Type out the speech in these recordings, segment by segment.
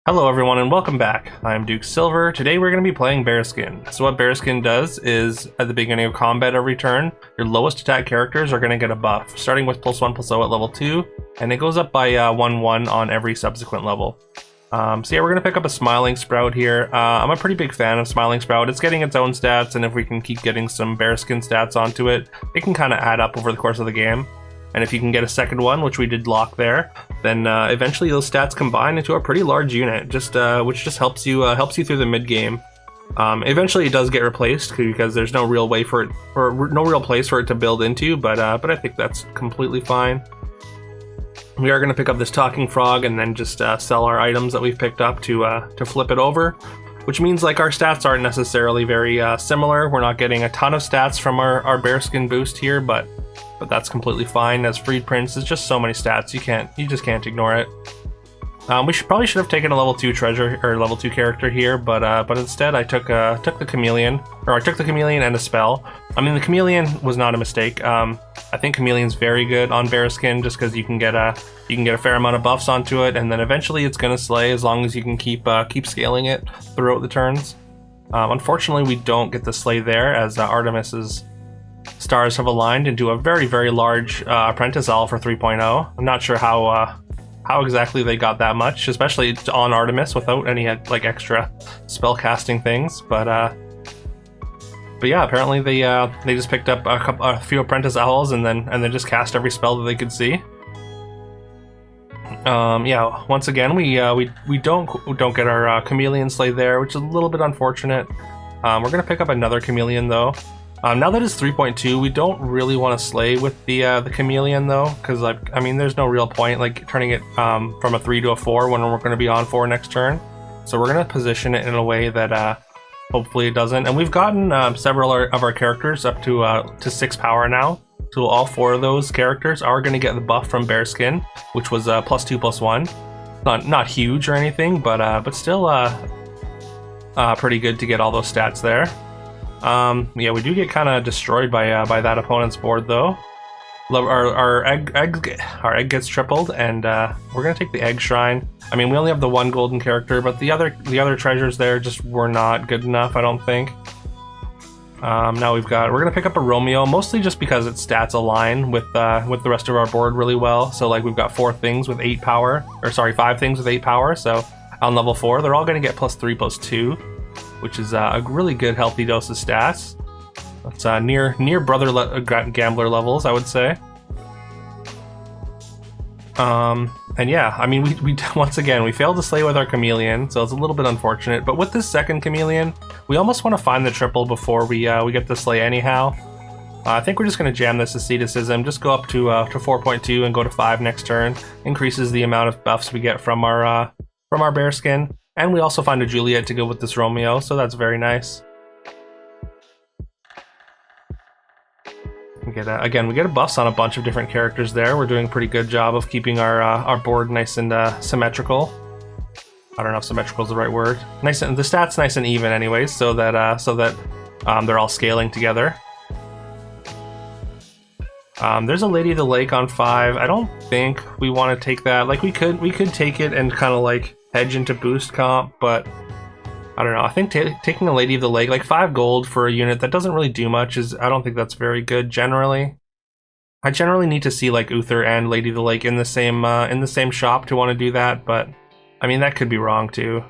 Hello everyone and welcome back. I'm Duke Silver. Today we're going to be playing Bearskin. So what Bearskin does is, at the beginning of combat every turn, your lowest attack characters are going to get a buff, starting with +1/+0 at level 2, and it goes up by 1/1 on every subsequent level. So yeah, we're going to pick up a Smiling Sprout here. I'm a pretty big fan of Smiling Sprout. It's getting its own stats, and if we can keep getting some Bearskin stats onto it, it can kind of add up over the course of the game. And if you can get a second one, which we did lock there, then eventually those stats combine into a pretty large unit, which just helps you through the mid game. Eventually, it does get replaced because there's no real way for it, or no real place for it to build into. But I think that's completely fine. We are going to pick up this talking frog and then just sell our items that we've picked up to flip it over, which means like our stats aren't necessarily very similar. We're not getting a ton of stats from our Bearskin boost here, but that's completely fine. As Freed Prince, it's just so many stats, you just can't ignore it. We probably should have taken a level 2 treasure or level 2 character here, but instead I took the chameleon, or I took the chameleon and a spell. I mean, the chameleon was not a mistake. I think chameleon's very good on Bearskin just because you can get a fair amount of buffs onto it, and then eventually it's gonna slay as long as you can keep scaling it throughout the turns. Unfortunately, we don't get the slay there as Artemis's stars have aligned into a very, very large apprentice owl for 3.0. I'm not sure how exactly they got that much, especially on Artemis without any like extra spell casting things. But yeah, apparently they just picked up a few apprentice owls and then just cast every spell that they could see. Yeah, once again we don't get our chameleon slay there, which is a little bit unfortunate. We're gonna pick up another chameleon though. Now that it's 3.2, we don't really want to slay with the chameleon though, because I mean, there's no real point like turning it from a 3 to a 4 when we're going to be on 4 next turn. So we're going to position it in a way that hopefully it doesn't. And we've gotten several of our characters up to 6 power now. So all 4 of those characters are going to get the buff from Bearskin, which was +2/+1. Not huge or anything, but still pretty good to get all those stats there. Yeah, we do get kind of destroyed by that opponent's board though. Our egg gets tripled, and we're gonna take the egg shrine. I mean, we only have the 1 golden character, but the other treasures there just were not good enough, I don't think. Now we're gonna pick up a Romeo, mostly just because its stats align with the rest of our board really well. So like we've got 4 things with 8 power, or sorry, 5 things with 8 power. So on level 4, they're all gonna get +3/+2. Which is a really good healthy dose of stats. That's near brother gambler levels, I would say. And yeah, I mean, we once again we failed to slay with our chameleon, so it's a little bit unfortunate. But with this second chameleon, we almost want to find the triple before we get the slay anyhow. I think we're just going to jam this asceticism, just go up to 4.2 and go to 5 next turn. Increases the amount of buffs we get from our Bearskin. And we also find a Juliet to go with this Romeo, so that's very nice. We get a buffs on a bunch of different characters there. We're doing a pretty good job of keeping our board nice and symmetrical. I don't know if symmetrical is the right word. Nice, and the stats nice and even, anyways, so that they're all scaling together. There's a Lady of the Lake on 5. I don't think we want to take that. Like we could take it and kind of like hedge into boost comp, but I don't know. I think taking a Lady of the Lake, like 5 gold for a unit that doesn't really do much, I don't think that's very good generally. I generally need to see like Uther and Lady of the Lake in the same shop to want to do that, but I mean that could be wrong too.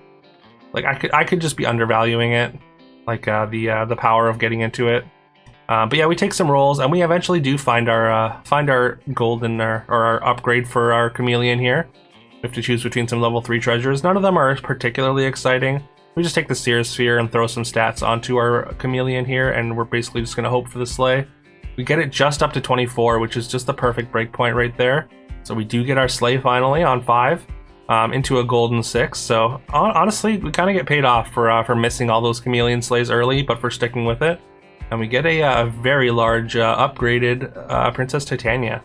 Like I could just be undervaluing it, like the power of getting into it. But yeah, we take some rolls and we eventually do find our golden or our upgrade for our chameleon here. We have to choose between some level 3 treasures. None of them are particularly exciting. We just take the Seer Sphere and throw some stats onto our chameleon here, and we're basically just going to hope for the slay. We get it just up to 24, which is just the perfect breakpoint right there. So we do get our slay finally on 5 into a golden 6. So honestly, we kind of get paid off for missing all those chameleon slays early, but for sticking with it. And we get a very large upgraded Princess Titania.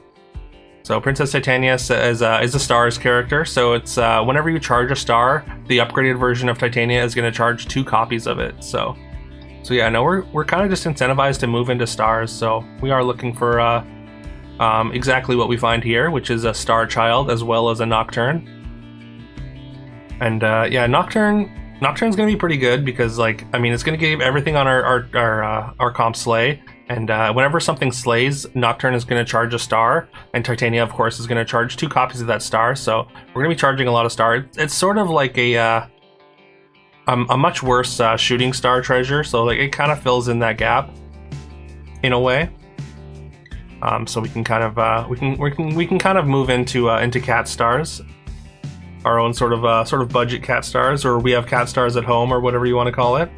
So Princess Titania is a stars character, so it's whenever you charge a star, the upgraded version of Titania is going to charge 2 copies of it. So yeah, no, we're kind of just incentivized to move into stars. So we are looking for exactly what we find here, which is a Star Child as well as a Nocturne. And yeah, Nocturne's gonna be pretty good because, like, I mean, it's gonna give everything on our comp slay, and whenever something slays, Nocturne is gonna charge a star, and Titania, of course, is gonna charge 2 copies of that star. So we're gonna be charging a lot of stars. It's sort of like a much worse shooting star treasure, so like it kind of fills in that gap in a way. So we can kind of we can kind of move into cat stars. Our own sort of budget cat stars, or we have cat stars at home, or whatever you want to call it.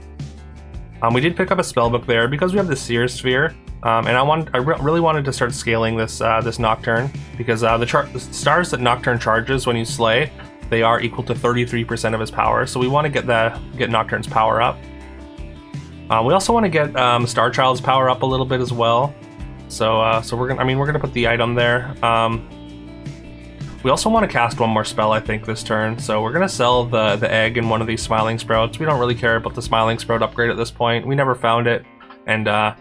We did pick up a spellbook there because we have the Seer Sphere, and I really wanted to start scaling this Nocturne because the stars that Nocturne charges when you slay, they are equal to 33% of his power. So we want to get Nocturne's power up. We also want to get Star Child's power up a little bit as well. So we're gonna put the item there. We also want to cast one more spell, I think, this turn. So we're gonna sell the egg in one of these Smiling Sprouts. We don't really care about the Smiling Sprout upgrade at this point. We never found it, and I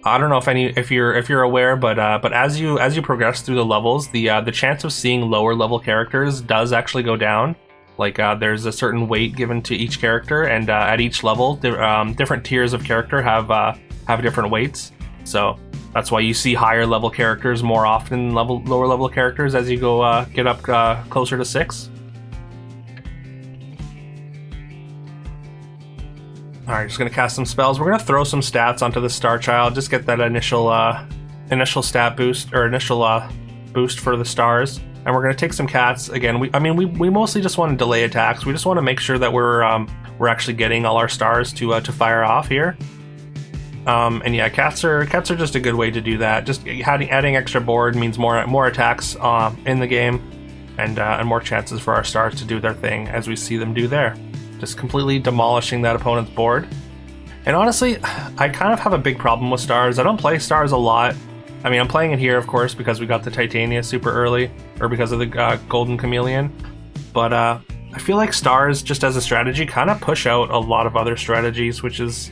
don't know if you're aware, but as you progress through the levels, the chance of seeing lower level characters does actually go down. Like there's a certain weight given to each character, and at each level, different tiers of character have different weights. So that's why you see higher level characters more often than lower level characters as you go get up closer to 6. Alright, just gonna cast some spells. We're gonna throw some stats onto the Star Child, just get that initial stat boost, or initial boost for the stars. And we're gonna take some cats again. We mostly just want to delay attacks. We just want to make sure that we're actually getting all our stars to fire off here. And yeah, cats are just a good way to do that. Just adding extra board means more attacks in the game, and more chances for our stars to do their thing, as we see them do there. Just completely demolishing that opponent's board. And honestly, I kind of have a big problem with stars. I don't play stars a lot. I mean, I'm playing it here, of course, because we got the Titania super early, or because of the Golden Chameleon. But I feel like stars, just as a strategy, kind of push out a lot of other strategies, which is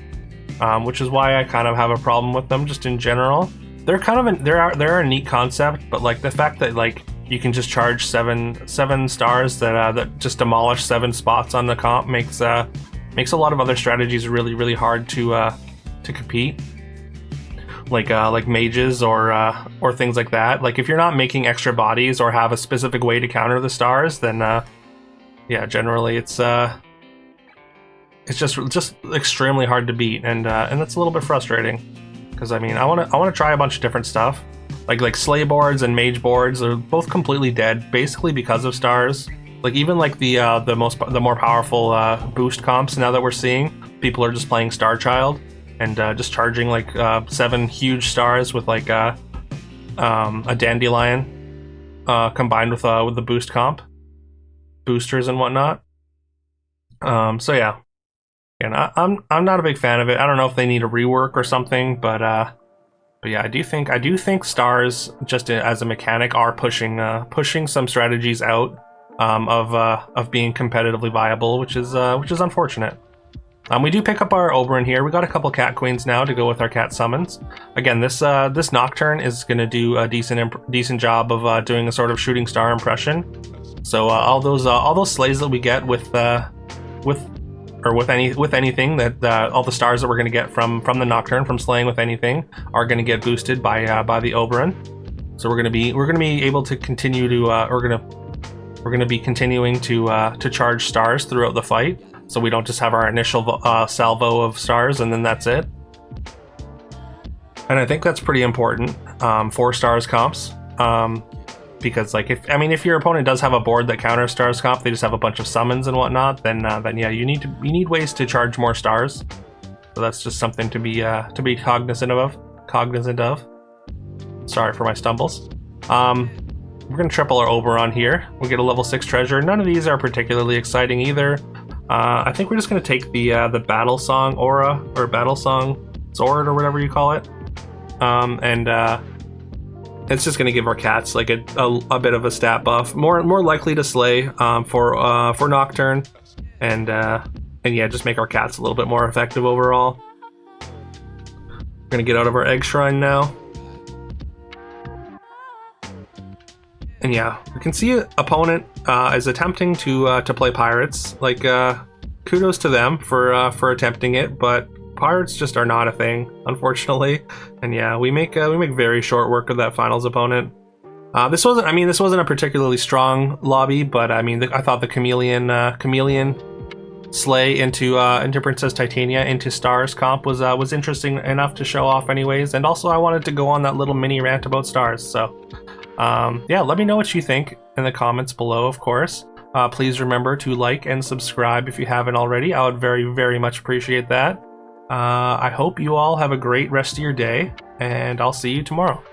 why I kind of have a problem with them just in general. They're kind of they're a neat concept, but like the fact that like you can just charge seven stars that just demolish 7 spots on the comp makes a lot of other strategies really hard to compete. Like mages or things like that. Like if you're not making extra bodies or have a specific way to counter the stars, then yeah, generally it's just extremely hard to beat, and that's a little bit frustrating. Because I mean, I want to try a bunch of different stuff, like slay boards and mage boards are both completely dead, basically because of stars. Like even like the more powerful boost comps now that we're seeing, people are just playing Star Child and just charging like 7 huge stars with like a dandelion combined with the boost comp, boosters and whatnot. So yeah. And I'm not a big fan of it. I don't know if they need a rework or something, but yeah, I do think stars, just as a mechanic, are pushing some strategies out of being competitively viable, which is unfortunate. We do pick up our Oberon here. We got a couple cat queens now to go with our cat summons. Again, this Nocturne is going to do a decent job of doing a sort of shooting star impression. So all those slays that we get with anything, that all the stars that we're going to get from the Nocturne from slaying with anything are going to get boosted by the Oberon. So we're going to be able to continue to we're going to be continuing to charge stars throughout the fight. So we don't just have our initial salvo of stars and then that's it. And I think that's pretty important for stars comps. Because like if your opponent does have a board that counters stars comp, they just have a bunch of summons and whatnot, then yeah, you need ways to charge more stars. So that's just something to be cognizant of. Sorry for my stumbles. We're gonna triple our Oberon here. We get a level 6 treasure. None of these are particularly exciting either. I think we're just gonna take the Battle Song Aura, or Battle Song Sword, or whatever you call it, and it's just going to give our cats like a bit of a stat buff, more likely to slay for Nocturne, and yeah, just make our cats a little bit more effective overall. We're going to get out of our egg shrine now. And yeah, we can see opponent is attempting to play pirates. Like, kudos to them for attempting it, but pirates just are not a thing, unfortunately. And yeah, we make very short work of that finals opponent. This wasn't a particularly strong lobby, but I mean, I thought the chameleon slay into Princess Titania into Stars comp was interesting enough to show off, anyways. And also, I wanted to go on that little mini rant about Stars. So, yeah, let me know what you think in the comments below, of course. Please remember to like and subscribe if you haven't already. I would very, very much appreciate that. I hope you all have a great rest of your day, and I'll see you tomorrow.